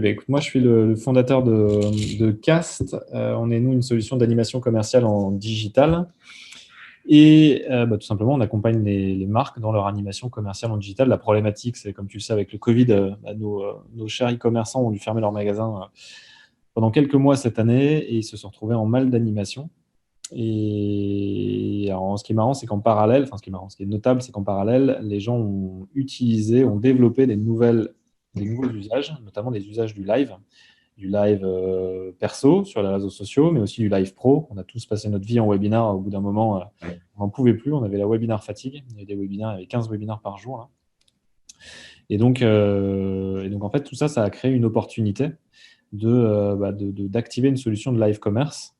bah, écoute, moi, je suis le fondateur de Cast. On est, nous, une solution d'animation commerciale en digital. Et tout simplement, on accompagne les marques dans leur animation commerciale en digital. La problématique, c'est, comme tu le sais, avec le Covid, nos chers e-commerçants ont dû fermer leurs magasins pendant quelques mois cette année et ils se sont retrouvés en mal d'animation. Et alors, ce qui est marrant, c'est qu'en parallèle, enfin, ce qui est notable, c'est qu'en parallèle, les gens ont développé des nouveaux usages, notamment des usages du live perso sur les réseaux sociaux, mais aussi du live pro. On a tous passé notre vie en webinar. Au bout d'un moment, Ouais. on n'en pouvait plus. On avait la webinar fatigue. Il y avait des webinaires, il y avait 15 webinaires par jour, là. Et donc, en fait, tout ça, ça a créé une opportunité d'activer une solution de live commerce,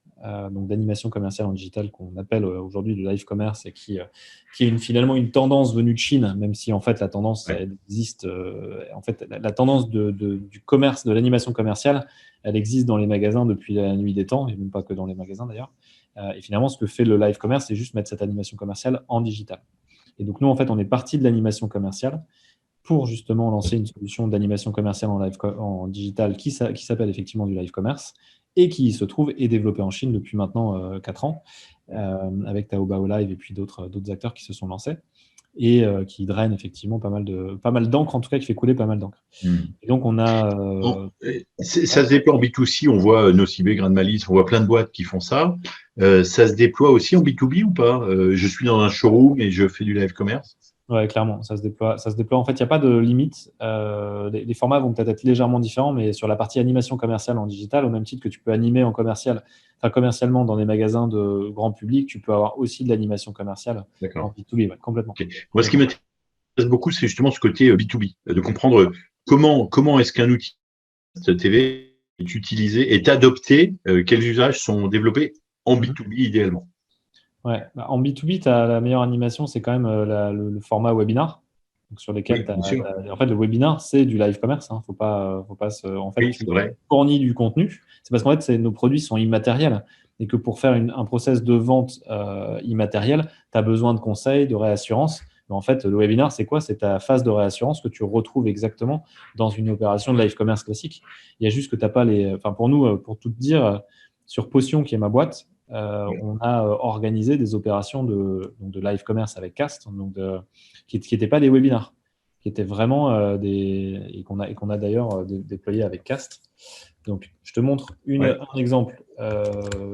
donc d'animation commerciale en digital qu'on appelle aujourd'hui le live commerce et qui est finalement une tendance venue de Chine, même si en fait la tendance Ouais. elle existe. En fait, la tendance du commerce, de l'animation commerciale, elle existe dans les magasins depuis la nuit des temps, et même pas que dans les magasins d'ailleurs. Et finalement, ce que fait le live commerce, c'est juste mettre cette animation commerciale en digital. Et donc nous, en fait, on est parti de l'animation commerciale pour justement lancer une solution d'animation commerciale en digital qui s'appelle effectivement du live commerce et qui se trouve est développé en Chine depuis maintenant 4 ans avec Taobao Live et puis d'autres acteurs qui se sont lancés et qui draine effectivement pas mal d'encre, en tout cas qui fait couler pas mal d'encre. Hmm. Et donc on a… Bon, ça se déploie en B2C, on voit Nocibé, Grain de Malice, on voit plein de boîtes qui font ça. Ça se déploie aussi en B2B ou pas? Je suis dans un showroom et je fais du live commerce. Ouais, clairement, ça se déploie. Ça se déploie. En fait, il n'y a pas de limite. Les formats vont peut-être être légèrement différents, mais sur la partie animation commerciale en digital, au même titre que tu peux animer en commercial, enfin commercialement dans des magasins de grand public, tu peux avoir aussi de l'animation commerciale en D'accord. B2B, ouais, complètement. Ok. Moi, ce qui Complètement. m'intéresse beaucoup, c'est justement ce côté B2B, de comprendre comment est-ce qu'un outil TV est utilisé, est adopté, quels usages sont développés en Mhm. B2B idéalement. Ouais. Bah, en B2B, la meilleure animation, c'est quand même le format webinar, donc sur lesquels Oui, bien sûr. en fait, le webinar, c'est du live commerce. Hein. Faut pas en fait, Oui, tu c'est vrai. fournis du contenu. C'est parce qu'en fait, nos produits sont immatériels et que pour faire un process de vente immatériel, tu as besoin de conseils, de réassurance. Mais en fait, le webinar, c'est quoi? C'est ta phase de réassurance que tu retrouves exactement dans une opération de live commerce classique. Il y a juste que tu n'as pas les… Enfin, pour nous, pour tout te dire, sur Potion, qui est ma boîte, on a organisé des opérations donc de live commerce avec Cast, donc qui n'étaient pas des webinars, qui étaient vraiment et qu'on a d'ailleurs déployé avec Cast. Donc, je te montre Ouais. un exemple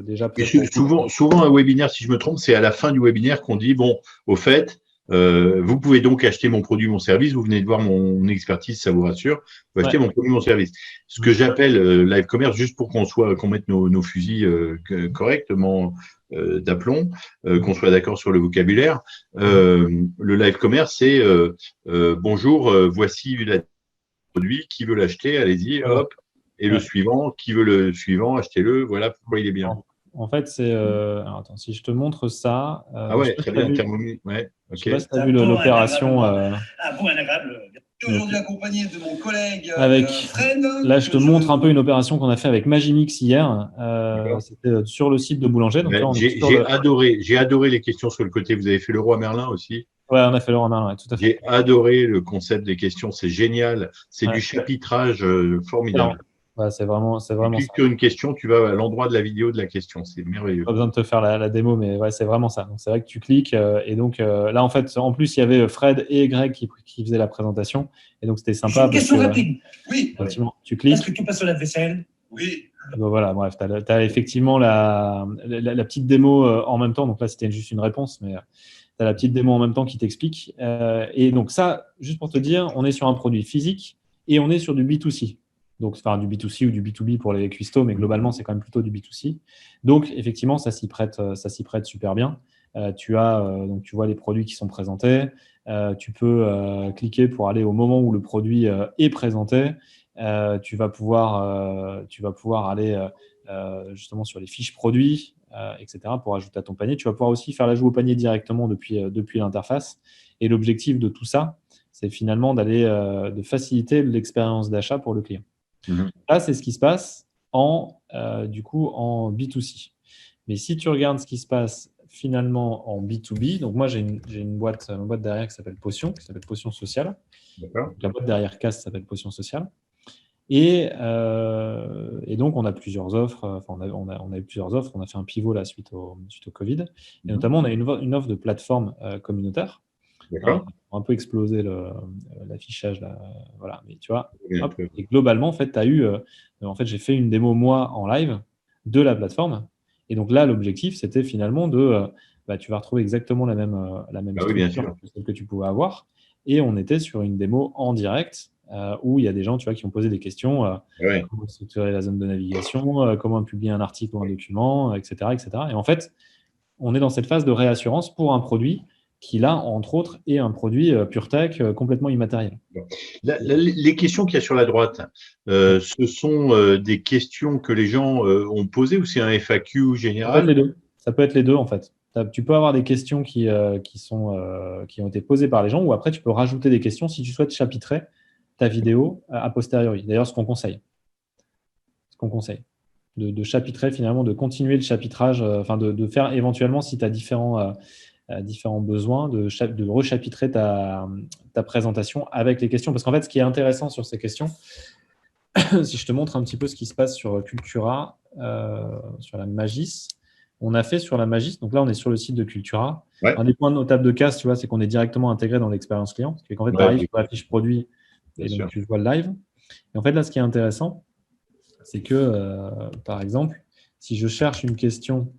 déjà Et peut-être pour… souvent, un webinaire, si je me trompe, c'est à la fin du webinaire qu'on dit, bon, au fait, vous pouvez donc acheter mon produit, mon service, vous venez de voir mon expertise, ça vous rassure, vous achetez Ouais. mon produit, mon service. Ce que j'appelle live commerce, juste pour qu'on mette nos fusils correctement d'aplomb, qu'on soit d'accord sur le vocabulaire, le live commerce, c'est bonjour, voici la produit, qui veut l'acheter, allez-y, Ouais. hop, et le Ouais. suivant, qui veut le suivant, achetez-le, voilà pourquoi il est bien. En fait, c'est… alors, attends, si je te montre ça, Ah je ne sais ouais, pas si très tu as bien, vu, Thermomix, ouais, je ok. sais pas si tu as vu l'opération. Un bon agréable. Je suis Donc, aujourd'hui accompagné de mon collègue avec, Fred. là, je te montre un peu une opération qu'on a fait avec Magimix hier. D'accord. C'était sur le site de Boulanger. Donc Ouais, là, on est sur j'ai adoré les questions sur le côté. Vous avez fait le roi Merlin aussi. Ouais, on a fait le romain, ouais, tout à fait. J'ai adoré le concept des questions, c'est génial. C'est du Ouais, chapitrage clairement. formidable. Ouais, c'est Tu vraiment ça. cliques sur une question, tu vas à l'endroit de la vidéo de la question. C'est merveilleux. Pas besoin de te faire la démo, mais ouais, c'est vraiment ça. Donc, c'est vrai que tu cliques. Et donc, là, en fait, en plus, il y avait Fred et Greg qui faisaient la présentation. Et donc, c'était C'est sympa une parce question que, rapide. Oui. effectivement, tu Est-ce que cliques. tu passes au lave-vaisselle? Oui. Donc, voilà, bref, tu as, effectivement la petite démo en même temps. Donc là, c'était juste une réponse, mais tu as la petite démo en même temps qui t'explique. Et donc, ça, juste pour te dire, on est sur un produit physique et on est sur du B2C. Donc, enfin, du B2C ou du B2B pour les cuistots, mais globalement, c'est quand même plutôt du B2C. Donc, effectivement, ça s'y prête super bien. Donc, tu vois les produits qui sont présentés. Tu peux cliquer pour aller au moment où le produit est présenté. Tu vas pouvoir aller justement sur les fiches produits, etc., pour ajouter à ton panier. Tu vas pouvoir aussi faire l'ajout au panier directement depuis l'interface. Et l'objectif de tout ça, c'est finalement de faciliter l'expérience d'achat pour le client. Mhm. Là, c'est ce qui se passe du coup, en B2C. Mais si tu regardes ce qui se passe finalement en B2B, donc moi, j'ai une boîte derrière qui s'appelle Potion Sociale. D'accord. Donc, la boîte derrière Cast s'appelle Potion Sociale. Et donc, on a plusieurs offres. Enfin, on a eu plusieurs offres. On a fait un pivot là suite au Covid. Et notamment, on a une offre de plateforme communautaire. D'accord. On a un peu explosé l'affichage là, voilà. Mais tu vois, Oui, un hop, peu. et globalement, en fait, en fait, j'ai fait une démo moi en live de la plateforme. Et donc là, l'objectif, c'était finalement tu vas retrouver exactement la même Ah oui, bien structure sûr. que celle que tu pouvais avoir. Et on était sur une démo en direct où il y a des gens, tu vois, qui ont posé des questions. Ouais. Comment structurer la zone de navigation, comment publier un article ou un document, etc., etc. Et en fait, on est dans cette phase de réassurance pour un produit qui, là, entre autres, est un produit PureTech complètement immatériel. Les questions qu'il y a sur la droite, Ouais. ce sont des questions que les gens ont posées ou c'est un FAQ Ça peut être les général? deux. Ça peut être les deux, en fait. Tu peux avoir des questions qui ont été posées par les gens, ou après, tu peux rajouter des questions si tu souhaites chapitrer ta vidéo a posteriori. D'ailleurs, ce qu'on conseille, de chapitrer finalement, de continuer le chapitrage, enfin de faire éventuellement, si tu as différents besoins, de rechapitrer ta présentation avec les questions. Parce qu'en fait, ce qui est intéressant sur ces questions, si je te montre un petit peu ce qui se passe sur Cultura, sur la Magis, on a fait sur la Magis, donc là on est sur le site de Cultura. Ouais, Un des points notables de CAS, tu vois, c'est qu'on est directement intégré dans l'expérience client. C'est qu'en fait, tu ouais, arrives sur la fiche produit bien et donc sûr. tu vois le live. Et en fait, là, ce qui est intéressant, c'est que, par exemple, si je cherche une question,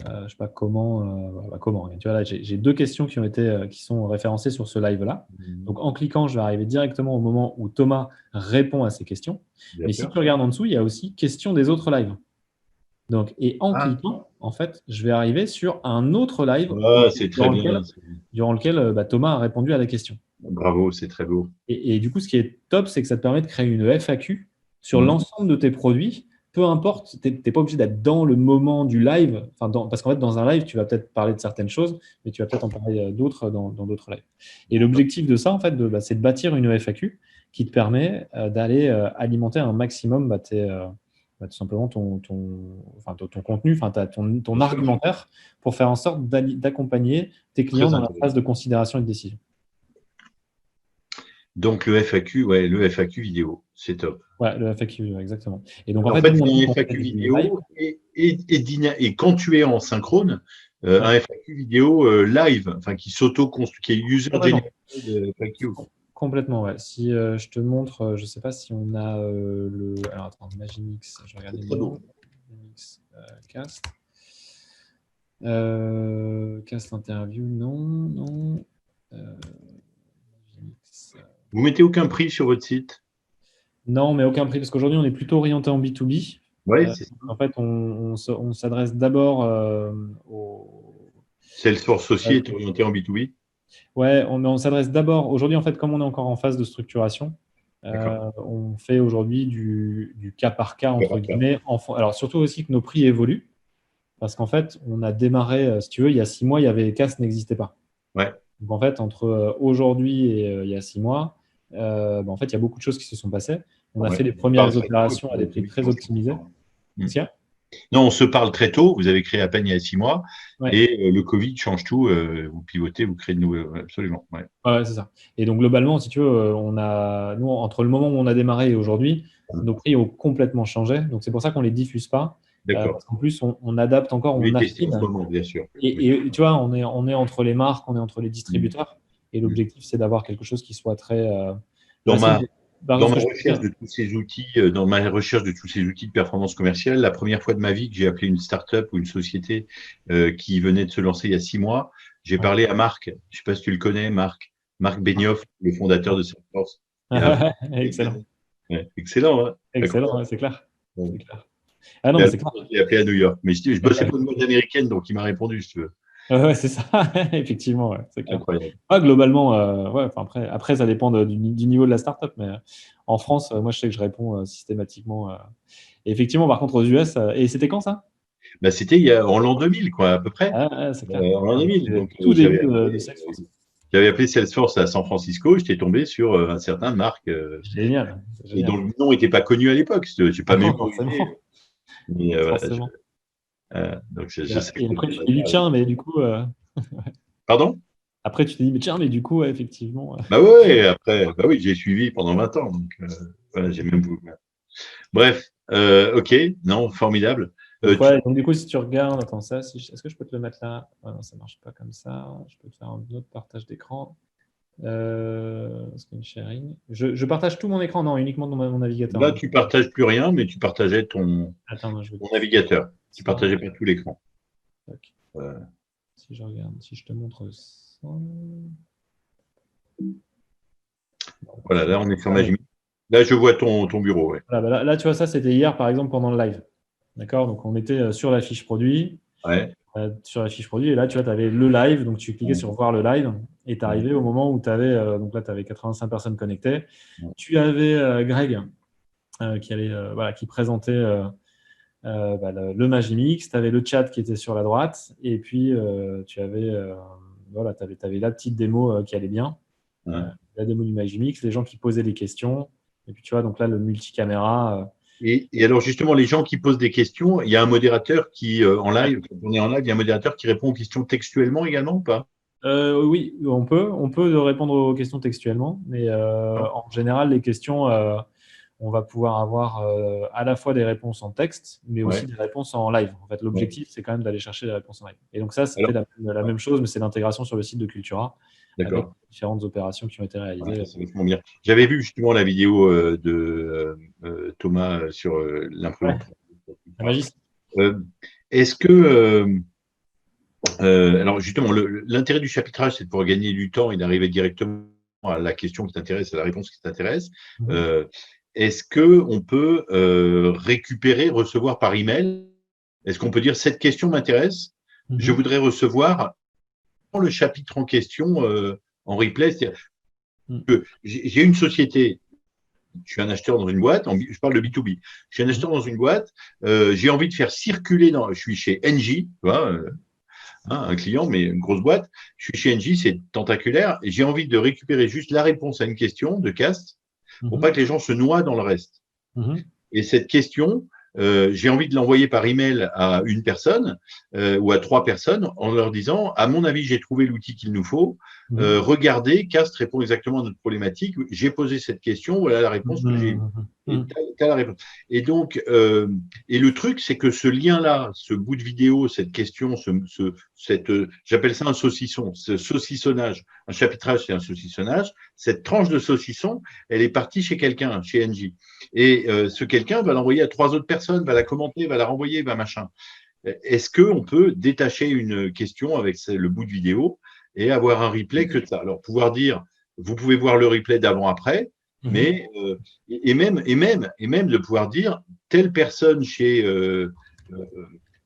je ne sais pas comment. Tu vois, là, j'ai deux questions qui sont référencées sur ce live-là. Donc, en cliquant, je vais arriver directement au moment où Thomas répond à ces questions. Bien Mais si sûr. tu regardes en dessous, il y a aussi questions des autres lives. Donc, et en Ah, cliquant, en fait, je vais arriver sur un autre live c'est très durant bien. lequel, Thomas a répondu à la question. Bravo, c'est très beau. Et du coup, ce qui est top, c'est que ça te permet de créer une FAQ sur Mhm. l'ensemble de tes produits. Peu importe, tu n'es pas obligé d'être dans le moment du live, parce qu'en fait, dans un live, tu vas peut-être parler de certaines choses, mais tu vas peut-être en parler d'autres dans d'autres lives. Et l'objectif de ça, en fait, c'est de bâtir une FAQ qui te permet d'aller alimenter un maximum tout simplement ton contenu, ton Bien sûr. argumentaire, pour faire en sorte d'accompagner tes clients Très dans la phase intéressant. de considération et de décision. Donc le FAQ, ouais, le FAQ vidéo, c'est top. Ouais, le FAQ, exactement. Et donc, en En fait, fait, nous, c'est on dit un qu'on fait FAQ du live. vidéo et quand tu es en synchrone, Ouais, un FAQ vidéo live, enfin qui s'auto-construit, qui est user-generated complètement. FAQ. Complètement, ouais. Si je te montre, je ne sais pas si on a le. Alors, attends, Magimix, je vais C'est regarder le très beau. nom. Magimix Cast. Cast interview, non, non. Magimix, Vous mettez aucun prix sur votre site? non, mais aucun prix, parce qu'aujourd'hui, on est plutôt orienté en B2B. Oui, c'est ça. En fait, on s'adresse d'abord aux. Salesforce aussi est orienté en B2B. Ouais, on s'adresse d'abord, aujourd'hui, en fait, comme on est encore en phase de structuration, D'accord. on fait aujourd'hui du cas par cas, Cas entre par cas. guillemets. Alors, surtout aussi que nos prix évoluent, parce qu'en fait, on a démarré, si tu veux, il y a 6 mois, CAS n'existait pas. Ouais. Donc, en fait, entre aujourd'hui et il y a 6 mois, en fait, il y a beaucoup de choses qui se sont passées. On a Ouais. fait les On parle premières très tôt et opérations à des puis prix oui, très optimisés. Mm. Qu'est-ce qu'il y a? Non, on se parle très tôt. Vous avez créé à peine il y a 6 mois Ouais. et le Covid change tout. Vous pivotez, vous créez de nouveaux. Absolument. Ouais. Ouais, c'est ça. Et donc, globalement, si tu veux, nous, entre le moment où on a démarré et aujourd'hui, nos prix ont complètement changé. Donc, c'est pour ça qu'on ne les diffuse pas. D'accord. Parce qu'en plus, on adapte encore, Vous on les testez en ce affine. moment, bien sûr. Oui. Et tu vois, on est entre les marques, on est entre les Mm. distributeurs. Et Mm. l'objectif, c'est d'avoir quelque chose qui soit très Dans facile. ma, Par dans exemple, ce ma que je peux recherche dire. de tous ces outils, de performance commerciale, la première fois de ma vie que j'ai appelé une start-up ou une société qui venait de se lancer il y a 6 mois, j'ai Ouais. parlé à Marc. Je ne sais pas si tu le connais, Marc Benioff, le fondateur de Salesforce. Il y a quelques Excellent. années. Ouais, excellent, hein. Excellent, Incroyable. ouais, c'est clair. Ouais. C'est clair. Ah non, Et mais alors, c'est clair. je l'ai appelé à New York. Mais je bossais Ouais, pour une boîte américaine, donc il m'a répondu, si tu veux. ouais, c'est ça. Effectivement, ouais, c'est clair. Incroyable. Ah, globalement, ouais, enfin, après, ça dépend du niveau de la startup. Mais en France, moi, je sais que je réponds systématiquement. Et effectivement, par contre, aux US, et c'était quand ça? Bah, c'était en l'an 2000, quoi, à peu près. Ah, ouais, c'est clair. En l'an Ah, 2000. c'est le Donc, tout début de Salesforce. j'avais appelé Salesforce à San Francisco. J'étais tombé sur un certain Marc. Génial, c'est Et dont génial. le nom n'était pas connu à l'époque. Je n'ai pas Non, mémorisé. forcément, Mais voilà, forcément. donc Et, je sais que et après, c'était tu pas t'es dit, mal. tiens, mais du coup, Pardon? après, tu t'es dit, mais tiens, mais du coup, ouais, effectivement. Bah ouais, après, bah oui, j'ai suivi pendant 20 ans. Donc, Voilà, j'ai même voulu. Bref, ok, non, formidable. Donc, ouais, donc du coup, si tu regardes, attends, ça, est-ce que je peux te le mettre là? Ah non, ça marche pas comme ça. Je peux te faire un autre partage d'écran. Screen sharing. Je partage tout mon écran, non, uniquement dans mon navigateur. Là, tu partages plus rien, mais tu partageais Attends, non, je vais ton navigateur. Tu ça. partageais pas tout l'écran. Tac. Si je regarde, si je te montre ça. Voilà, là, on est sur Magimix. Là, je vois ton bureau. Ouais. Voilà, bah là, tu vois, ça, c'était hier, par exemple, pendant le live. D'accord? Donc, on était sur la fiche produit. Ouais. Sur la fiche produit, et là, tu vois, tu avais le live. Donc, tu cliquais sur voir le live. Et tu arrivé au moment où tu avais, donc là, tu avais 85 personnes connectées. Tu avais Greg qui présentait le Magimix. Tu avais le chat qui était sur la droite. Et puis, tu avais, t'avais la petite démo qui allait bien. La démo du Magimix, les gens qui posaient des questions. Et puis, tu vois, donc là, le multicaméra. Et alors, justement, les gens qui posent des questions, il y a un modérateur qui, en live, quand on est en live, il y a un modérateur qui répond aux questions textuellement également ou pas? Oui, on peut répondre aux questions textuellement, mais en général, les questions, on va pouvoir avoir à la fois des réponses en texte, mais aussi des réponses en live. En fait, l'objectif, c'est quand même d'aller chercher des réponses en live. Et donc ça, c'était la même chose, mais c'est l'intégration sur le site de Cultura avec différentes opérations qui ont été réalisées. C'est vachement bien. J'avais vu justement la vidéo de Thomas sur l'imprimante. La magie. Est-ce que alors justement, l'intérêt du chapitrage, c'est de pouvoir gagner du temps et d'arriver directement à la question qui t'intéresse, à la réponse qui t'intéresse. Est-ce qu'on peut récupérer, recevoir par email? Est-ce qu'on peut dire cette question m'intéresse? Je voudrais recevoir le chapitre en question en replay. C'est-à-dire que j'ai une société, je suis un acheteur dans une boîte, je parle de B2B. Je suis un acheteur dans une boîte, j'ai envie de faire circuler je suis chez Engie, tu vois, un client, mais une grosse boîte. Je suis chez Engie, c'est tentaculaire, et j'ai envie de récupérer juste la réponse à une question de cast pour pas que les gens se noient dans le reste. Et cette question, j'ai envie de l'envoyer par email à une personne ou à 3 personnes en leur disant, à mon avis, j'ai trouvé l'outil qu'il nous faut. Regardez, Cast répond exactement à notre problématique. J'ai posé cette question, voilà la réponse que j'ai eue. T'as la réponse. Et donc, et le truc, c'est que ce lien-là, ce bout de vidéo, cette question, j'appelle ça un saucisson, ce saucissonnage. Un chapitrage, c'est un saucissonnage. Cette tranche de saucisson, elle est partie chez quelqu'un, chez Engie. Et ce quelqu'un va l'envoyer à 3 autres personnes, va la commenter, va la renvoyer, va machin. Est-ce qu'on peut détacher une question avec le bout de vidéo et avoir un replay que de ça? Alors, pouvoir dire, vous pouvez voir le replay d'avant-après, mais et même de pouvoir dire, telle personne chez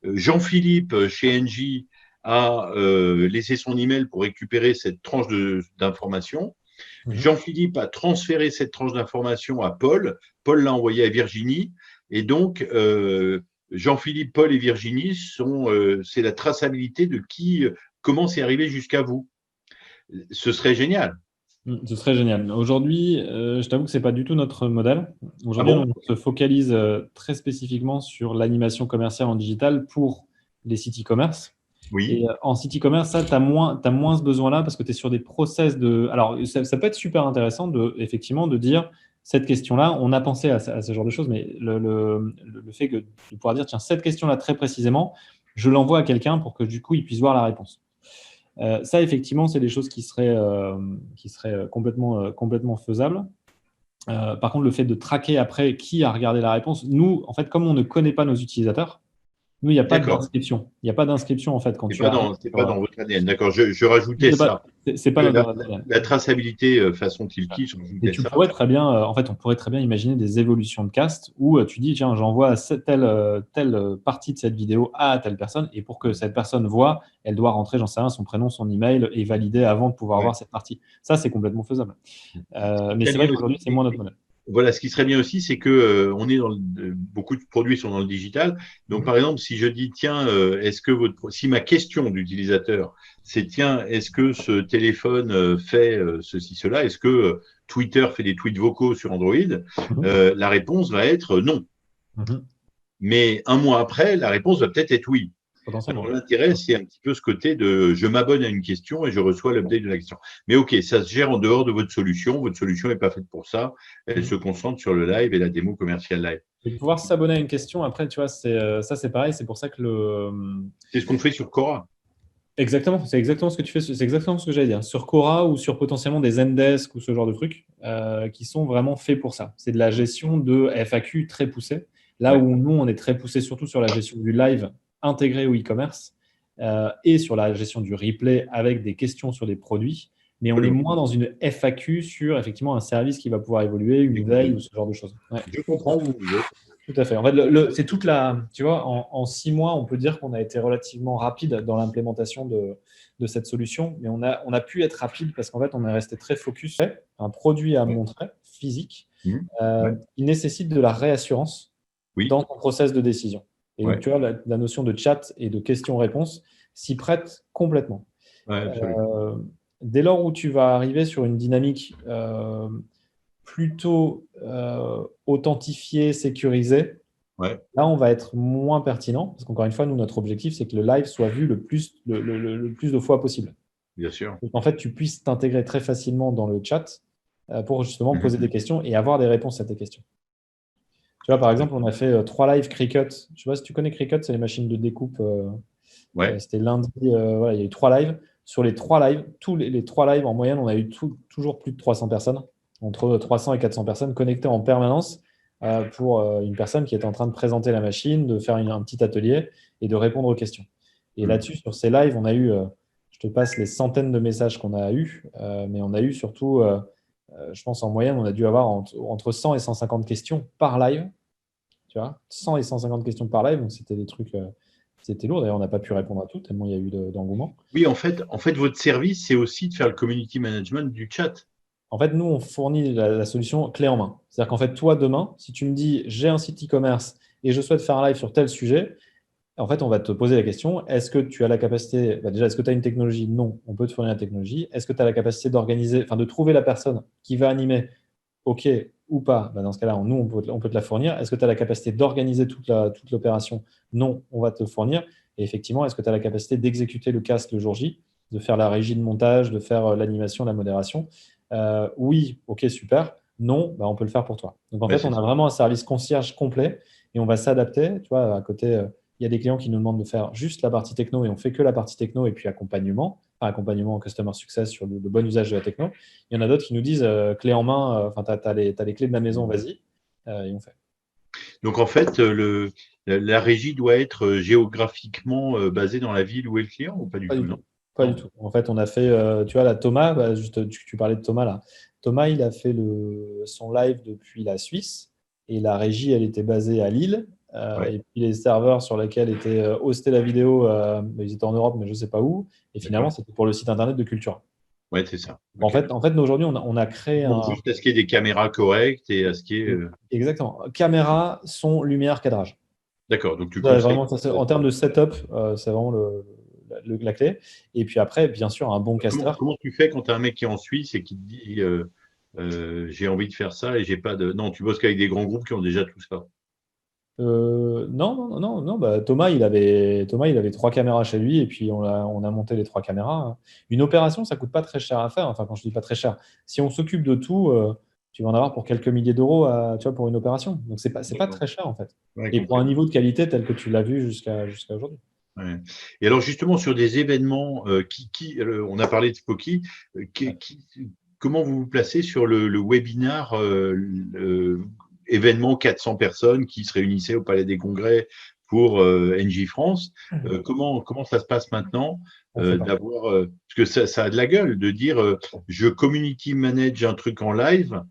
Jean-Philippe, chez Engie, a laissé son email pour récupérer cette tranche d'information. Jean-Philippe a transféré cette tranche d'information à Paul. Paul l'a envoyé à Virginie. Et donc, Jean-Philippe, Paul et Virginie, c'est la traçabilité de comment c'est arrivé jusqu'à vous. Ce serait génial. Ce serait génial. Aujourd'hui, je t'avoue que ce n'est pas du tout notre modèle. Aujourd'hui, on se focalise très spécifiquement sur l'animation commerciale en digital pour les sites e-commerce. Oui. Et en site e-commerce, ça, tu as moins ce besoin-là parce que tu es sur des process de… Alors, ça peut être super intéressant effectivement de dire cette question-là, on a pensé à ce genre de choses, mais le fait de pouvoir dire, tiens, cette question-là très précisément, je l'envoie à quelqu'un pour que du coup, il puisse voir la réponse. Ça, effectivement, c'est des choses qui seraient complètement faisables. Par contre, le fait de traquer après qui a regardé la réponse, nous, en fait, comme on ne connaît pas nos utilisateurs, nous, il n'y a pas d'inscription. Il n'y a pas d'inscription, en fait, quand tu c'est pas dans votre ADN. D'accord, je rajoutais ça. C'est pas notre ADN. La traçabilité façon Tilki, je rajoutais ça. Pourrais très bien, en fait, on pourrait très bien imaginer des évolutions de cast où tu dis, tiens, j'envoie telle partie de cette vidéo à telle personne, et pour que cette personne voit, elle doit rentrer, j'en sais rien, son prénom, son email, et valider avant de pouvoir voir cette partie. Ça, c'est complètement faisable. Mais c'est vrai qu'aujourd'hui, c'est moins notre modèle. Voilà, ce qui serait bien aussi, c'est que on est beaucoup de produits sont dans le digital. Donc, par exemple, si je dis, tiens, si ma question d'utilisateur, c'est, tiens, est-ce que ce téléphone fait ceci, cela? Est-ce que Twitter fait des tweets vocaux sur Android? La réponse va être non. Mais un mois après, la réponse va peut-être être oui. potentiellement. Alors, l'intérêt, c'est un petit peu ce côté de je m'abonne à une question et je reçois l'update de la question. Mais OK, ça se gère en dehors de votre solution. Votre solution n'est pas faite pour ça. Elle se concentre sur le live et la démo commerciale live. Et pouvoir s'abonner à une question, après, tu vois, ça, c'est pareil. C'est pour ça que C'est ce qu'on fait sur Cora. Exactement, c'est exactement ce que tu fais, c'est exactement ce que j'allais dire. Sur Quora ou sur potentiellement des Zendesk ou ce genre de trucs qui sont vraiment faits pour ça. C'est de la gestion de FAQ très poussée. Là Ouais. où nous, on est très poussé surtout sur la gestion du live intégré au e-commerce et sur la gestion du replay avec des questions sur des produits. Mais on est moins dans une FAQ sur effectivement un service qui va pouvoir évoluer, une veille ou ce genre de choses. Ouais. Je comprends où vous êtes. Tout à fait. En fait, c'est toute la. Tu vois, en 6 mois, on peut dire qu'on a été relativement rapide dans l'implémentation de cette solution, mais on a pu être rapide parce qu'en fait, on est resté très focus sur un produit à montrer, physique, Ouais. qui nécessite de la réassurance Oui. dans ton process de décision. Et donc, Ouais. tu vois, la notion de chat et de questions-réponses s'y prête complètement. Ouais, absolument. Dès lors où tu vas arriver sur une dynamique plutôt authentifié, sécurisé, Ouais. là, on va être moins pertinent parce qu'encore une fois, nous, notre objectif, c'est que le live soit vu le plus de fois possible. Bien sûr. Donc, en fait, tu puisses t'intégrer très facilement dans le chat pour justement poser des questions et avoir des réponses à tes questions. Tu vois, par exemple, on a fait 3 lives Cricut. Je ne sais pas si tu connais Cricut, c'est les machines de découpe. Ouais. C'était lundi, voilà, il y a eu 3 lives. Sur les 3 lives, tous les 3 lives, en moyenne, on a eu toujours plus de 300 personnes, entre 300 et 400 personnes connectées en permanence pour une personne qui était en train de présenter la machine, de faire un petit atelier et de répondre aux questions. Et là-dessus, sur ces lives, on a eu, je te passe les centaines de messages qu'on a eus, mais on a eu surtout, je pense en moyenne, on a dû avoir entre 100 et 150 questions par live. Tu vois, 100 et 150 questions par live, donc c'était des trucs, c'était lourd. D'ailleurs, on n'a pas pu répondre à tout, tellement il y a eu d'engouement. Oui, en fait, votre service, c'est aussi de faire le community management du chat. En fait, nous, on fournit la solution clé en main. C'est-à-dire qu'en fait, toi, demain, si tu me dis j'ai un site e-commerce et je souhaite faire un live sur tel sujet, en fait, on va te poser la question, est-ce que tu as la capacité, déjà, est-ce que tu as une technologie? Non, on peut te fournir la technologie. Est-ce que tu as la capacité d'organiser, enfin, de trouver la personne qui va animer? OK ou pas? Dans ce cas-là, nous, on peut te la fournir. Est-ce que tu as la capacité d'organiser toute l'opération? Non, on va te le fournir. Et effectivement, est-ce que tu as la capacité d'exécuter le cast le jour J, de faire la régie de montage, de faire l'animation, la modération? Oui, OK, super. Non, on peut le faire pour toi. Donc, en fait, on a vraiment un service concierge complet et on va s'adapter. Tu vois, à côté, il y a des clients qui nous demandent de faire juste la partie techno et on fait que la partie techno et puis accompagnement en customer success sur le bon usage de la techno. Il y en a d'autres qui nous disent clé en main, tu as les clés de la maison, vas-y, et on fait. Donc, en fait, la régie doit être géographiquement basée dans la ville où est le client ou pas du Pas tout, du non? tout. Pas du tout. En fait, on a fait, tu vois, là, Thomas, juste, tu parlais de Thomas là. Thomas, il a fait son live depuis la Suisse et la régie, elle était basée à Lille. Ouais. Et puis les serveurs sur lesquels était hostée la vidéo, ils étaient en Europe, mais je ne sais pas où. Et finalement, D'accord. c'était pour le site internet de Cultura. Ouais, c'est ça. En Ok. fait, nous, aujourd'hui, on a créé Donc, un. juste à ce qu'il y ait des caméras correctes et à ce qu'il y ait. Exactement. Caméra, son, lumière, cadrage. D'accord. Donc, tu Ouais, conseilles. vraiment, en termes de setup, c'est vraiment la clé. Et puis après, bien sûr, un bon caster. Comment tu fais quand tu as un mec qui est en Suisse et qui te dit j'ai envie de faire ça et j'ai pas de. Non, tu bosses qu'avec des grands groupes qui ont déjà tout ça. Non. Thomas, il avait 3 caméras chez lui et puis on a monté les 3 caméras. Une opération, ça coûte pas très cher à faire. Enfin, quand je dis pas très cher, si on s'occupe de tout, tu vas en avoir pour quelques milliers d'euros, tu vois, pour une opération. Donc c'est pas très cher en fait. Ouais, Et pour un niveau de qualité tel que tu l'as vu jusqu'à aujourd'hui. ouais. Et alors, justement, sur des événements, on a parlé de Spoky, Ouais. comment vous vous placez sur le webinar événement 400 personnes qui se réunissaient au Palais des Congrès pour NJ France? Comment ça se passe maintenant On fait pas. d'avoir, parce que ça a de la gueule de dire je community manage un truc en live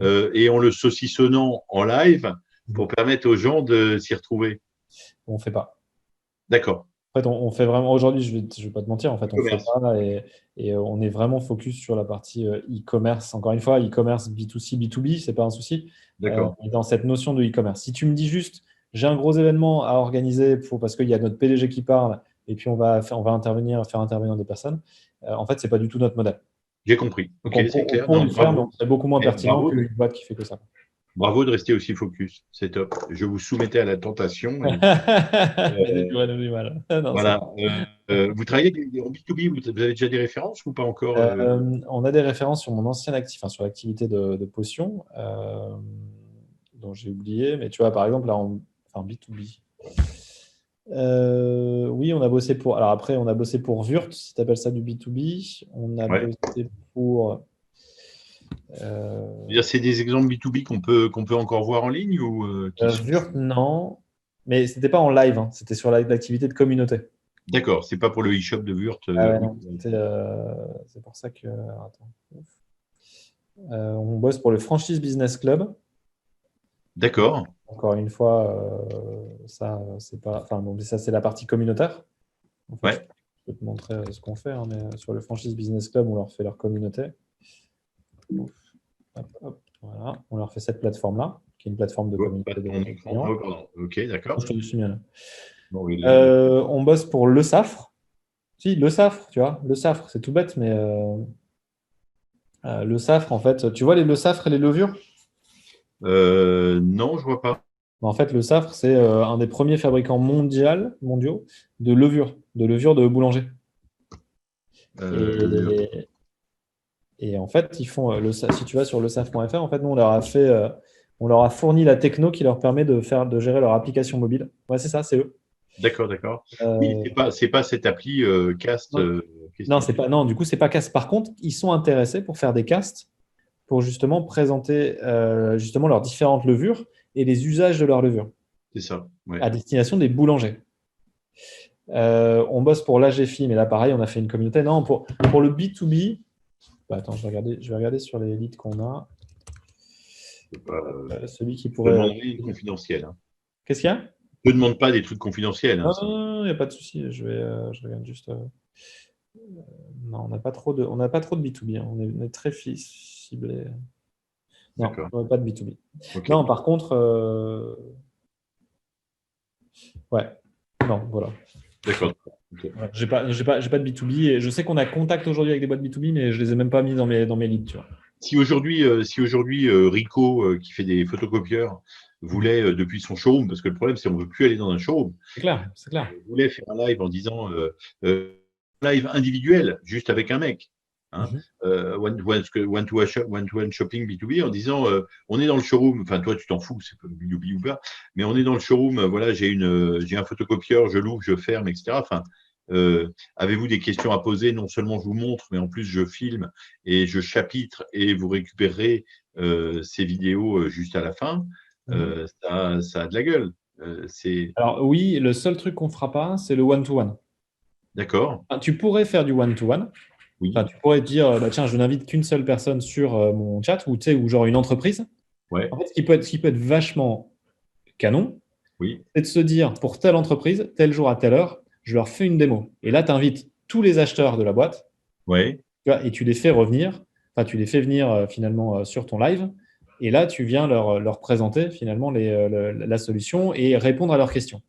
et en le saucissonnant en live pour permettre aux gens de s'y retrouver. On fait pas. D'accord. En fait, on fait vraiment aujourd'hui, je vais pas te mentir, en fait, on fait E-commerce. pas et on est vraiment focus sur la partie e-commerce. Encore une fois, e-commerce B2C, B2B, c'est pas un souci. D'accord. Dans cette notion de e-commerce. Si tu me dis juste, j'ai un gros événement à organiser parce qu'il y a notre PDG qui parle et puis on va faire intervenir des personnes, en fait, c'est pas du tout notre modèle. J'ai compris. Donc, Ok, c'est on clair. pourrait Non, le faire, mais on bravo. serait beaucoup moins pertinent Bravo. qu'une boîte qui fait que ça. Bravo de rester aussi focus. C'est top. Je vous soumettais à la tentation. Mais tu pourrais nous du mal. Non, c'est Voilà. Vous travaillez en B2B, vous avez déjà des références ou pas encore On a des références sur mon ancien actif, enfin, sur l'activité de potion, dont j'ai oublié. Mais tu vois, par exemple, là, enfin, B2B. Oui, on a bossé pour. Alors après, on a bossé pour Wurt, si tu appelles ça du B2B. On a Ouais. bossé pour. C'est-à-dire, c'est des exemples B2B qu'on peut encore voir en ligne ou qui sont... Wurt, non. Mais c'était pas en live, hein. C'était sur l'activité de communauté. D'accord, c'est pas pour le e-shop de Wurt. Ah ouais, Oui. non, c'est pour ça que. Alors, attends. On bosse pour le Franchise Business Club. D'accord. Encore une fois, ça, c'est pas. Enfin, bon, ça, c'est la partie communautaire. En fait, Ouais. je peux te montrer ce qu'on fait, hein, mais sur le Franchise Business Club, on leur fait leur communauté. Hop, hop, voilà. On leur fait cette plateforme-là, qui est une plateforme de communauté de clients. Oh, pardon. Ok, d'accord. Je te dis bien, là. Bon, oui, On bosse pour Le Safre. Si, Le Safre, tu vois. Le Safre, c'est tout bête, mais Le Safre, en fait, tu vois les Le Safre et les levures? non, je vois pas. En fait, Le Safre, c'est un des premiers fabricants mondiaux de levures de boulanger. Le- Et en fait, ils font si tu vas sur lesafre.fr, en fait, nous, on leur a fourni la techno qui leur permet de gérer leur application mobile. Ouais, c'est ça, c'est eux. D'accord, d'accord. Oui, Euh, c'est pas cette appli Cast. non, Qu'est-ce non, qu'il c'est fait? pas, non, du coup, c'est pas cast. Par contre, ils sont intéressés pour faire des casts pour justement présenter justement leurs différentes levures et les usages de leurs levures C'est ça. Ouais. à destination des boulangers. On bosse pour l'AGFI, mais là, pareil, on a fait une communauté. Non, pour le B2B, bah, attends, je vais regarder sur les leads qu'on a. C'est pas, Celui qui je te pourrait. demanderai confidentiel. Hein. Qu'est-ce qu'il y a? Je ne demande pas des trucs confidentiels. Hein, Non, il n'y a pas de souci. Je regarde juste. Non, on n'a pas trop de B2B, hein. On est très ciblé. Non, D'accord. on n'a pas de B2B. Ok. Non, par contre, ouais. Non, voilà. D'accord. Ok. Ouais, j'ai pas de B2B et je sais qu'on a contact aujourd'hui avec des boîtes B2B, mais je les ai même pas mis dans mes leads, tu vois. Si aujourd'hui Rico, qui fait des photocopieurs, voulait depuis son showroom, parce que le problème c'est qu'on ne veut plus aller dans un showroom, C'est clair, c'est clair. voulait faire un live en disant live individuel, juste avec un mec. Hein, Mhm. one-to-one shopping B2B en disant on est dans le showroom, enfin toi tu t'en fous, c'est pas B2B ou pas, mais on est dans le showroom, voilà, j'ai un photocopieur, je l'ouvre, je ferme, etc. Enfin, avez-vous des questions à poser? Non seulement je vous montre, mais en plus je filme et je chapitre et vous récupérez ces vidéos juste à la fin. Ça a de la gueule. C'est Alors oui, le seul truc qu'on fera pas, c'est le one-to-one. d'accord. Enfin, tu pourrais faire du one-to-one. Enfin, Oui, tu pourrais te dire, bah, tiens, je n'invite qu'une seule personne sur mon chat, ou, tu sais, ou genre une entreprise. ouais, En fait, ce qui peut être vachement canon, oui, c'est de se dire, pour telle entreprise, tel jour à telle heure, je leur fais une démo. Et là, tu invites tous les acheteurs de la boîte, ouais, tu vois, et tu les fais revenir, enfin, tu les fais venir finalement sur ton live. Et là, tu viens leur présenter finalement la solution et répondre à leurs questions.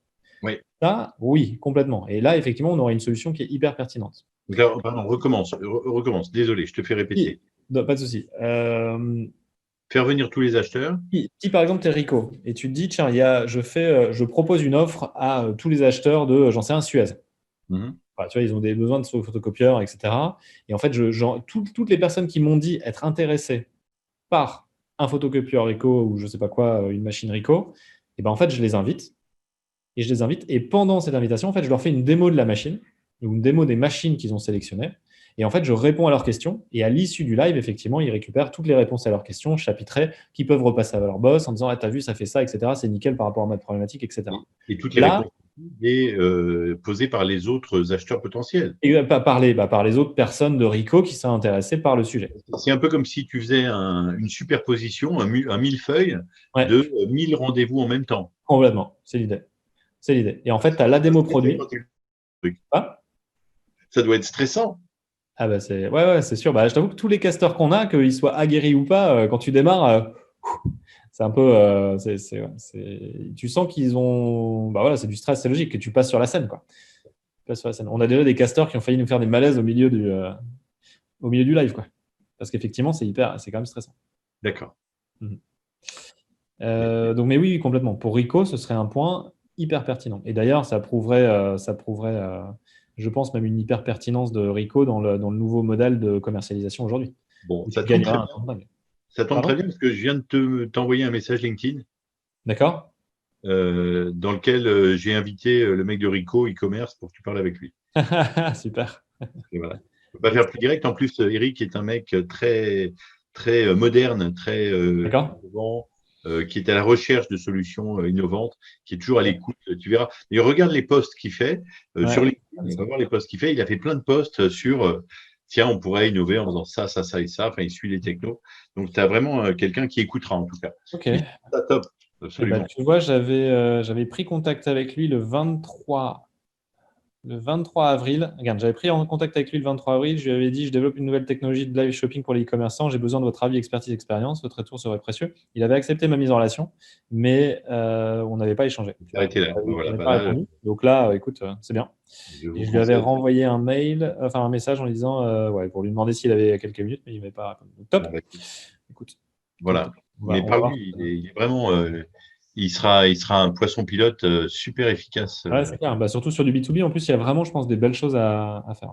ouais. Ça, oui, complètement. Et là, effectivement, on aura une solution qui est hyper pertinente. Donc là, pardon, recommence. Désolé, je te fais répéter. Non, pas de souci. Faire venir tous les acheteurs. Si, par exemple, tu es Rico et tu te dis, tiens, je propose une offre à tous les acheteurs de, j'en sais un, Suez. Mhm. Enfin, tu vois, ils ont des besoins de photocopieurs, etc. Et en fait, toutes les personnes qui m'ont dit être intéressées par un photocopieur Rico ou je sais pas quoi, une machine Rico, et ben en fait, je les invite. Et je les invite. Et pendant cette invitation, en fait, je leur fais une démo de la machine, ou une démo des machines qu'ils ont sélectionnées. Et en fait, je réponds à leurs questions. Et à l'issue du live, effectivement, ils récupèrent toutes les réponses à leurs questions, chapitrées, qui peuvent repasser à leur boss en disant ah, t'as vu, ça fait ça, etc. C'est nickel par rapport à ma problématique, etc. Et toutes les Là, réponses posées par les autres acheteurs potentiels. par les autres personnes de Rico qui sont intéressées par le sujet. C'est un peu comme si tu faisais une superposition, un millefeuille Ouais, de 1000 rendez-vous en même temps. complètement. C'est l'idée. C'est l'idée. Et en fait, tu as la démo produit. Ah, Ça doit être stressant. ah bah ouais, c'est sûr. Bah, je t'avoue que tous les casteurs qu'on a, qu'ils soient aguerris ou pas, quand tu démarres, c'est un peu. Tu sens qu'ils ont. Bah voilà, c'est du stress, c'est logique que tu passes sur la scène, quoi. Tu passes sur la scène. On a déjà des casteurs qui ont failli nous faire des malaises au milieu du live, quoi. Parce qu'effectivement, c'est quand même stressant. D'accord. Mhm. Donc, mais oui, complètement. Pour Rico, ce serait un point hyper pertinent. Et d'ailleurs, ça prouverait, je pense, même une hyper pertinence de Rico dans le nouveau modèle de commercialisation aujourd'hui, Bon, où ça tu tombe très gagneras un bien. temps de dingue. Ça tombe très Pardon? bien parce que je viens de t'envoyer un message LinkedIn D'accord? dans lequel j'ai invité le mec de Rico e-commerce pour que tu parles avec lui. Super. Et voilà. Je ne peux pas faire plus direct. En plus, Eric est un mec très, très moderne, très D'accord? innovant, qui est à la recherche de solutions innovantes, qui est toujours à l'écoute. Tu verras. Et regarde les posts qu'il fait sur Ouais. LinkedIn. Va voir les posts qu'il fait. Il a fait plein de posts sur tiens, on pourrait innover en faisant ça, ça, ça et ça. Enfin, il suit les technos. Donc, tu as vraiment quelqu'un qui écoutera en tout cas. Ok. Mais ça, top, Eh ben, absolument. tu vois, j'avais pris contact avec lui le 23 avril. Regarde, j'avais pris en contact avec lui le 23 avril. Je lui avais dit, je développe une nouvelle technologie de live shopping pour les e-commerçants. J'ai besoin de votre avis, expertise, expérience. Votre retour serait précieux. Il avait accepté ma mise en relation, mais on n'avait pas échangé. Tu vois. Arrêtez là. Il Voilà. n'avait Bah pas là, répondu. Donc là, écoute, c'est bien. je Et vous je lui avais conseille. renvoyé un mail, enfin un message en lui disant, ouais, pour lui demander s'il avait quelques minutes, mais il ne m'avait pas répondu. Donc, top. Bon, bah, Écoute, top, voilà. top. Mais On va par voir. lui, il est vraiment, il sera un poisson pilote super efficace. Ouais, c'est clair. Bah, surtout sur du B2B, en plus, il y a vraiment, je pense, des belles choses à faire.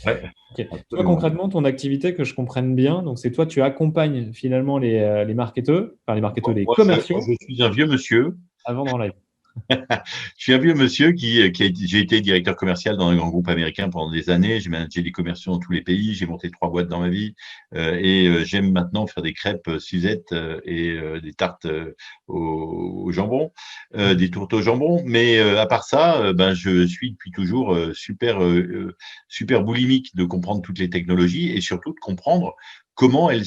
Ouais, Ok. Toi, absolument. concrètement, ton activité, que je comprenne bien, donc c'est toi, tu accompagnes finalement les marketeurs, enfin les Moi, commerciaux je suis un vieux monsieur. à vendre en live. Je suis un vieux monsieur j'ai été directeur commercial dans un grand groupe américain pendant des années. J'ai managé des commerciaux dans tous les pays. J'ai monté 3 boîtes dans ma vie. J'aime maintenant faire des crêpes Suzette et des tartes au jambon, des tourtes au jambon. Mais à part ça, ben, je suis depuis toujours super boulimique de comprendre toutes les technologies et surtout de comprendre comment elles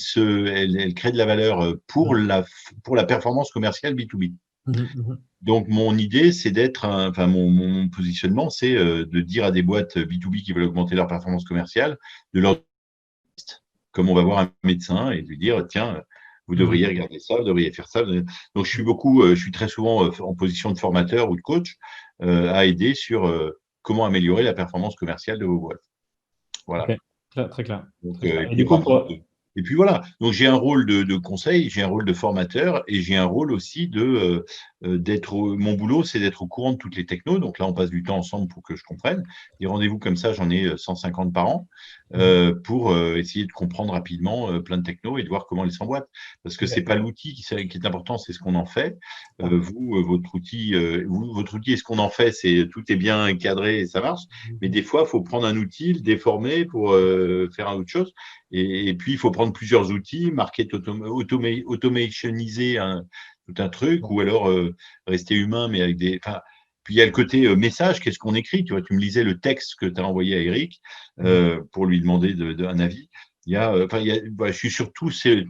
créent de la valeur pour la performance commerciale B2B. Mhm, mhm. Donc, mon idée, c'est enfin, mon positionnement, c'est de dire à des boîtes B2B qui veulent augmenter leur performance commerciale, de leur comme on va voir un médecin et de lui dire, tiens, vous Mhm. devriez regarder ça, vous devriez faire ça. Donc, je suis très souvent en position de formateur ou de coach à aider sur comment améliorer la performance commerciale de vos boîtes. Ok, Voilà. très clair. Donc, Très clair. et Et puis du coup, et puis voilà. Donc j'ai un rôle de conseil, j'ai un rôle de formateur et j'ai un rôle aussi mon boulot, c'est d'être au courant de toutes les technos. Donc là, on passe du temps ensemble pour que je comprenne. Des rendez-vous comme ça, j'en ai 150 par an Mhm. pour essayer de comprendre rapidement plein de technos et de voir comment elles s'emboîtent. Parce que c'est Ok. pas l'outil qui est important, c'est ce qu'on en fait. Ah. Votre outil, et ce qu'on en fait, c'est tout est bien cadré et ça marche. Mais Mhm. des fois, il faut prendre un outil, le déformer pour faire un autre chose. Et puis, il faut prendre plusieurs outils, automationiser tout un truc, ou alors rester humain, mais avec des. Enfin, puis il y a le côté message, qu'est-ce qu'on écrit? Tu vois, tu me lisais le texte que tu as envoyé à Eric Mhm. pour lui demander un avis. Je suis surtout c'est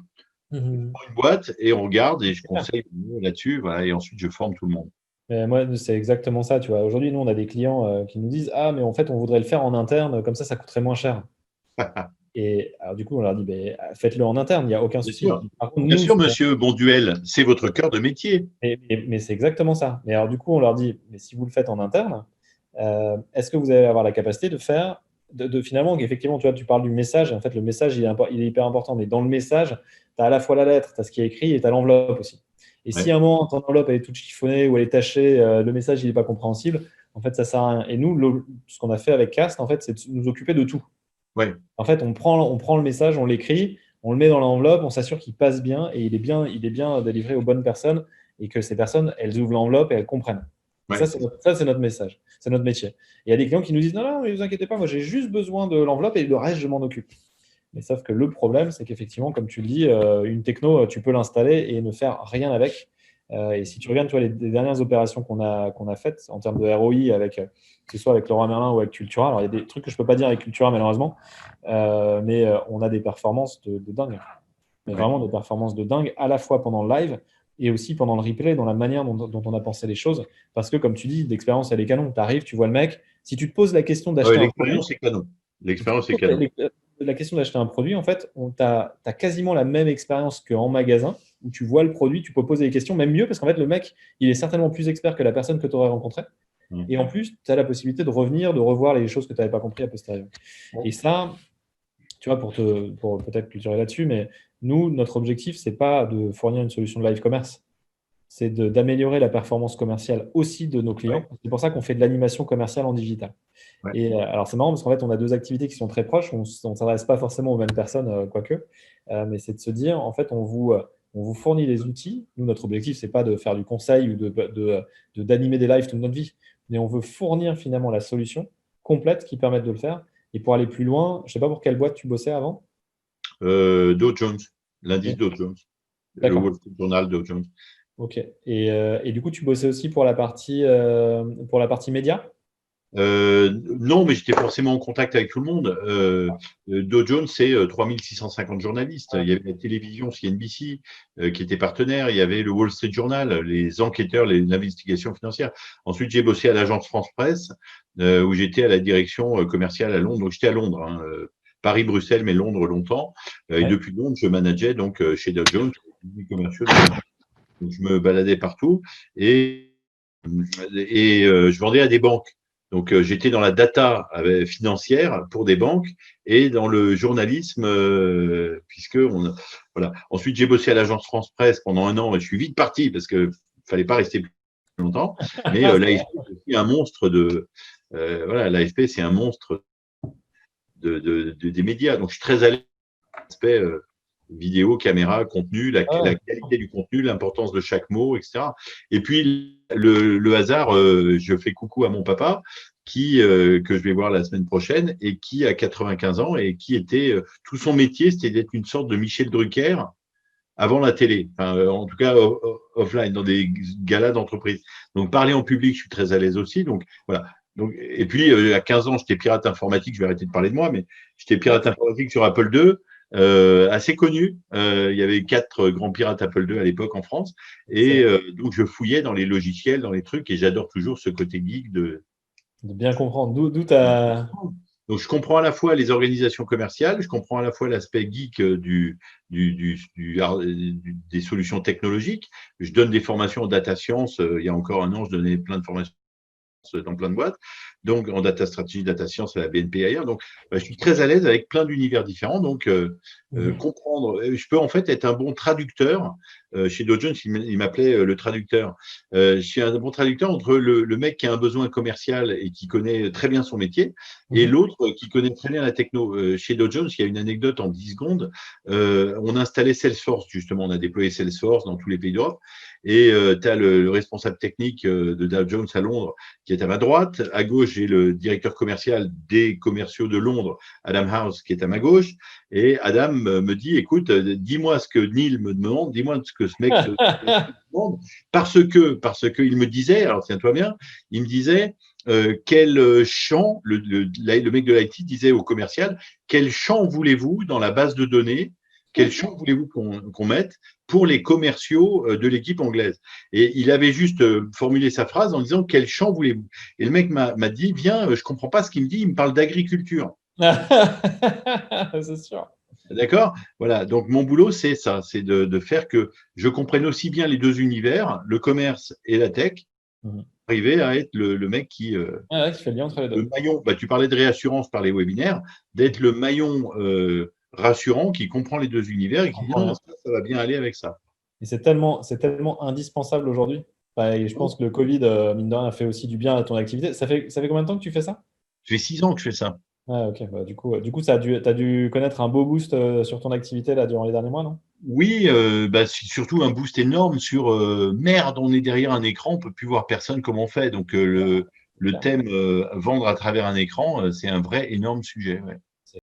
Mhm. une boîte et on regarde et je C'est clair. conseille là-dessus, voilà, et ensuite je forme tout le monde. Mais moi, c'est exactement ça, tu vois. Aujourd'hui, nous, on a des clients qui nous disent, ah, mais en fait, on voudrait le faire en interne, comme ça coûterait moins cher. Et alors, du coup, on leur dit, ben, faites-le en interne, il n'y a aucun souci. Par contre, Bien nous, sûr, monsieur Bonduel, c'est votre cœur de métier. mais c'est exactement ça. Mais alors, du coup, on leur dit, mais si vous le faites en interne, est-ce que vous allez avoir la capacité de faire, finalement, effectivement, tu vois, tu parles du message, et en fait, le message, il est hyper important. Mais dans le message, tu as à la fois la lettre, tu as ce qui est écrit, et tu as l'enveloppe aussi. Et si Ouais, à un moment, ton enveloppe, elle est toute chiffonnée ou elle est tachée, le message, il n'est pas compréhensible, en fait, ça sert à rien. Et nous, ce qu'on a fait avec Cast, en fait, c'est de nous occuper de tout. ouais, En fait, on prend le message, on l'écrit, on le met dans l'enveloppe, on s'assure qu'il passe bien et il est bien délivré aux bonnes personnes et que ces personnes, elles ouvrent l'enveloppe et elles comprennent. Et ouais, ça, c'est notre message, c'est notre métier. Et il y a des clients qui nous disent, non, non, mais vous inquiétez pas, moi j'ai juste besoin de l'enveloppe et le reste, je m'en occupe. Mais sauf que le problème, c'est qu'effectivement, comme tu le dis, une techno, tu peux l'installer et ne faire rien avec. Et si tu regardes, tu vois, les dernières opérations qu'on a faites en termes de ROI, que ce soit avec Leroy Merlin ou avec Cultura, alors il y a des trucs que je ne peux pas dire avec Cultura malheureusement, mais on a des performances de dingue. Mais ouais. vraiment des performances de dingue, à la fois pendant le live et aussi pendant le replay, dans la manière dont on a pensé les choses. Parce que, comme tu dis, l'expérience, elle est canon. Tu arrives, tu vois le mec. Si tu te poses la question Ah ouais, d'acheter un produit, l'expérience est canon. si tu te L'expérience est poses canon. la question d'acheter un produit, en fait, tu as quasiment la même expérience qu'en magasin, où tu vois le produit, tu peux poser des questions, même mieux, parce qu'en fait, le mec, il est certainement plus expert que la personne que tu aurais rencontrée. Mm. Et en plus, tu as la possibilité de revenir, de revoir les choses que tu n'avais pas compris à posteriori. Et ça, tu vois, pour peut-être clôturer là-dessus, mais nous, notre objectif, c'est pas de fournir une solution de live commerce. c'est d'améliorer la performance commerciale aussi de nos clients. Ouais. C'est pour ça qu'on fait de l'animation commerciale en digital. Ouais. Et alors, c'est marrant parce qu'en fait, on a deux activités qui sont très proches. On ne s'adresse pas forcément aux mêmes personnes, quoique. Mais c'est de se dire, en fait, on vous fournit les outils. Nous, notre objectif, c'est pas de faire du conseil ou d'animer des lives toute notre vie. Mais on veut fournir finalement la solution complète qui permette de le faire. Et pour aller plus loin, je ne sais pas pour quelle boîte tu bossais avant. Dow Jones, l'indice Ok. Dow Jones, le D'accord. Wall Street Journal Dow Jones. Ok. Et du coup, tu bossais aussi pour la partie média? Non, mais j'étais forcément en contact avec tout le monde. Dow Jones, c'est 3650 journalistes. Il y avait la télévision CNBC qui était partenaire. Il y avait le Wall Street Journal, les enquêteurs, l'investigation financière. Ensuite, j'ai bossé à l'agence France Presse où j'étais à la direction commerciale à Londres. Donc, j'étais à Londres, hein, Paris-Bruxelles, mais Londres longtemps. Et Ouais. depuis Londres, je manageais donc chez Dow Jones, les commerciaux. Donc, je me baladais partout et je vendais à des banques. Donc, j'étais dans la data financière pour des banques et dans le journalisme, puisque voilà. Ensuite, j'ai bossé à l'agence France Presse pendant 1 an et je suis vite parti parce que fallait pas rester plus longtemps. Mais l'AFP, c'est aussi un monstre voilà, l'AFP, c'est un monstre des médias. Donc, je suis très à l'aise l'aspect vidéo, caméra, contenu, la qualité du contenu, l'importance de chaque mot, etc. Et puis, le hasard, je fais coucou à mon papa, que je vais voir la semaine prochaine, et qui a 95 ans, et qui était, tout son métier, c'était d'être une sorte de Michel Drucker avant la télé, enfin, en tout cas offline, dans des galas d'entreprise. Donc, parler en public, je suis très à l'aise aussi. Donc, voilà. Donc, et puis, à 15 ans, j'étais pirate informatique, je vais arrêter de parler de moi, mais j'étais pirate informatique sur Apple II, assez connu. Il y avait 4 grands pirates Apple II à l'époque en France. Et donc, je fouillais dans les logiciels, dans les trucs, et j'adore toujours ce côté geek de. De bien comprendre. D'où ta. Donc, je comprends à la fois les organisations commerciales, je comprends à la fois l'aspect geek des solutions technologiques. Je donne des formations en data science. Il y a encore 1 an, je donnais plein de formations dans plein de boîtes, donc en data strategy, data science à la BNP et ailleurs. Donc, je suis très à l'aise avec plein d'univers différents. Donc, comprendre, je peux en fait être un bon traducteur. Chez Dow Jones, il m'appelait le traducteur. Je suis un bon traducteur entre le mec qui a un besoin commercial et qui connaît très bien son métier et l'autre qui connaît très bien la techno. Chez Dow Jones, il y a une anecdote en 10 secondes. On a installé Salesforce, justement, on a déployé Salesforce dans tous les pays d'Europe. Et tu as le responsable technique de Dow Jones à Londres qui est à ma droite. À gauche, j'ai le directeur commercial des commerciaux de Londres, Adam House, qui est à ma gauche. Et Adam me dit, écoute, dis-moi ce que Neil me demande, dis-moi ce que ce mec se demande, parce que il me disait, alors tiens-toi bien, il me disait, quel champ, le mec de l'IT disait au commercial, quel champ voulez-vous dans la base de données, quel champ voulez-vous qu'on mette pour les commerciaux de l'équipe anglaise? Et il avait juste formulé sa phrase en disant quel champ voulez-vous? Et le mec m'a dit, viens, je comprends pas ce qu'il me dit, il me parle d'agriculture. C'est sûr. D'accord? Voilà. Donc, mon boulot, c'est ça, c'est de faire que je comprenne aussi bien les deux univers, le commerce et la tech, arriver à être le mec qui fait le lien entre les le deux. maillon. Bah, tu parlais de réassurance par les webinaires, d'être le maillon rassurant qui comprend les deux univers et qui dit non, ça va bien aller avec ça. Et c'est tellement indispensable aujourd'hui. Et je pense que le Covid, mine de rien, a fait aussi du bien à ton activité. Ça fait combien de temps que tu fais ça? Ça fait 6 ans que je fais ça. Ah, ok. Bah, du coup, tu as dû connaître un beau boost sur ton activité là, durant les derniers mois, non? Oui, bah, surtout un boost énorme sur merde, on est derrière un écran, on peut plus voir personne, comment on fait. Donc le thème vendre à travers un écran, c'est un vrai énorme sujet. Ouais.